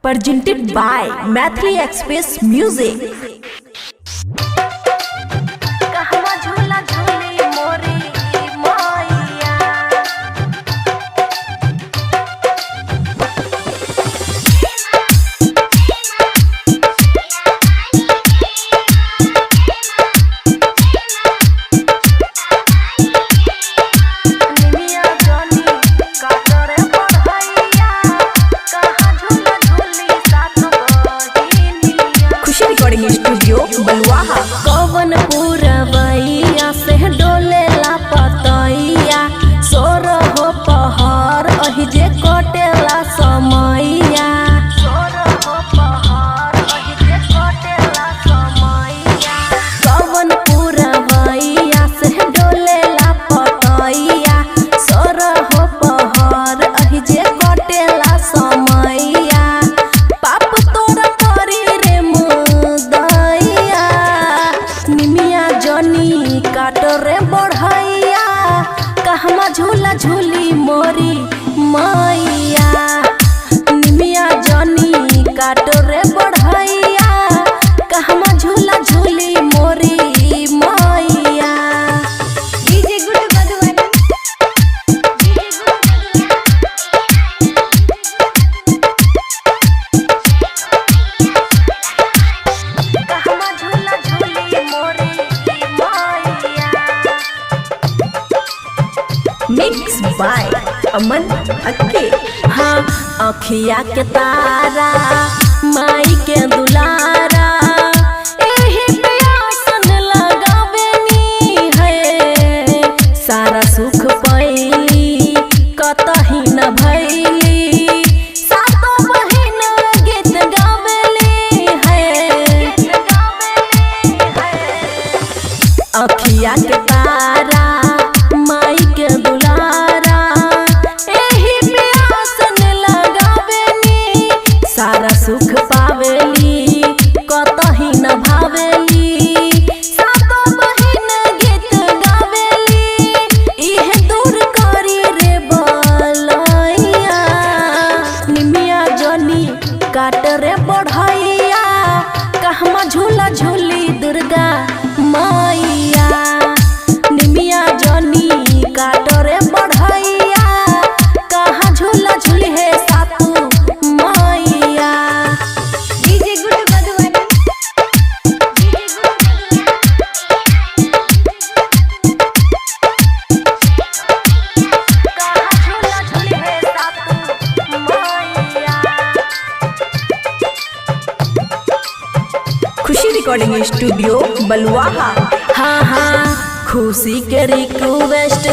presented by Mathli Express Music. Studio बलुआहा कवन पुरवैया से डोले ला पतैया सोर हो पहाड़ अहि जे कटेला समैया कवन पुरवैया से डोले ला पतैया सोर हो पहाड़ अहि जे कटेला समैया पाप तोरा करी रे मुदैया निमिया जनी काट रे बढ़ैया कहमा झूला झूली मोरी मैया निमिया जनी काट रे बढ़ैया कहमा झूला झूली मोरी मैया। डीजे गुड बदवन कहमा झूला झूली मोरी मैया। मिक्स बाय अमन अक्के। हाँ अखिया के तारा माई के दुलारा एही पे आसन लगावेनी है सारा सुख पैली कतही न भैली सातो बहिन गीत गावेली है अखिया के तारा माई के दुलारा एही पे आसन लगावेनी सारा सुख पावेली कतही न भावेली सातो बहिन गीत गावेली इहे दूर करी रे बलैया निमिया जनी काट रे बढ़ैया कहमा झूला झूली दुर्गा मैया निमिया जनी काट रे बढ़ैया कहाँ झूला झूली है सातू मैया। डीजे गुड बदवन कहाँ झूला झूली है सातू मैया। खुशी रिकॉर्डिंग स्टूडियो बलुआहा। हाँ हाँ खुशी के रिक्वेस्ट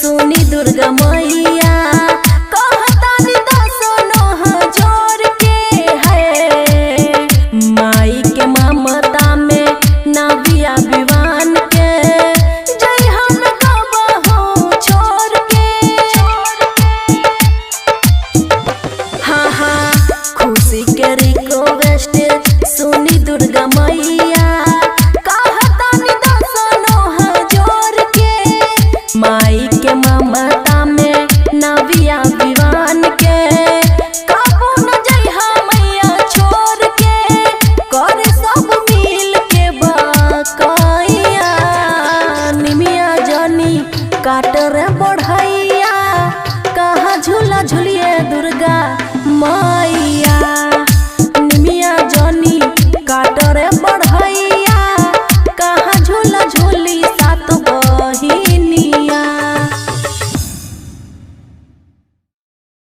सुनी दुर्गा मैया